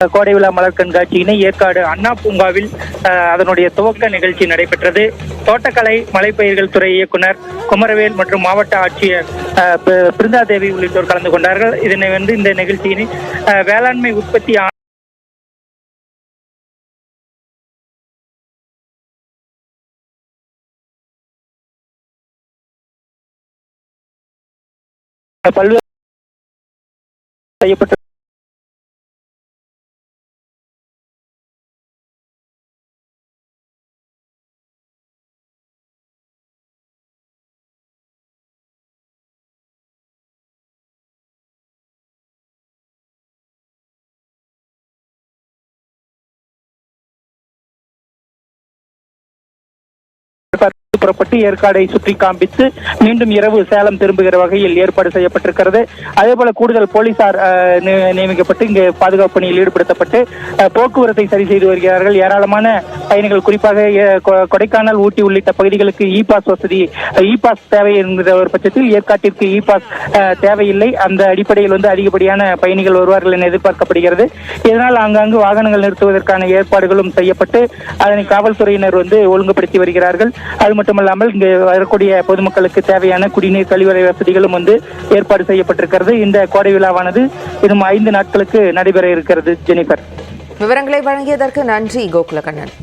கோடை விழா மலர் கண்காட்சியினை ஏற்காடு அண்ணா பூங்காவில் அதனுடைய துவக்க நிகழ்ச்சி நடைபெற்றது. தோட்டக்கலை மலைப்பயிர்கள் துறை இயக்குனர் குமரவேல் மற்றும் மாவட்ட ஆட்சியர் பிருந்தாதேவி உள்ளிட்டோர் கலந்து கொண்டார்கள். இதனை இந்த நிகழ்ச்சியினை வேளாண்மை உற்பத்தி பல்வேறு செய்யப்பட்ட புறப்பட்டு ஏற்காடை சுற்றி காண்பித்து மீண்டும் இரவு சேலம் திரும்புகிற வகையில் ஏற்பாடு செய்யப்பட்டிருக்கிறது. அதே போல கூடுதல் போலீசார் நியமிக்கப்பட்டு இங்கு பாதுகாப்பு பணியில் ஈடுபடுத்தப்பட்டு போக்குவரத்தை சரி செய்து வருகிறார்கள். ஏராளமான பயணிகள் குறிப்பாக கொடைக்கானல், ஊட்டி உள்ளிட்ட பகுதிகளுக்கு இ பாஸ் வசதி, இ பாஸ் தேவை என்கிற ஒரு பட்சத்தில் ஏற்காட்டிற்கு இ பாஸ் தேவையில்லை. அந்த அடிப்படையில் அதிகப்படியான பயணிகள் வருவார்கள் என எதிர்பார்க்கப்படுகிறது. இதனால் ஆங்காங்கு வாகனங்கள் நிறுத்துவதற்கான ஏற்பாடுகளும் செய்யப்பட்டு அதனை காவல்துறையினர் ஒழுங்குபடுத்தி வருகிறார்கள். அது மட்டுமல்லாமல் இங்கு வரக்கூடிய பொதுமக்களுக்கு தேவையான குடிநீர், கழிவறை வசதிகளும் ஏற்பாடு செய்யப்பட்டிருக்கிறது. இந்த கோடை விழாவானது இன்னும் 5 நாட்களுக்கு நடைபெற இருக்கிறது. ஜெனிஃபர், விவரங்களை வழங்கியதற்கு நன்றி கோகுலகண்ணன்.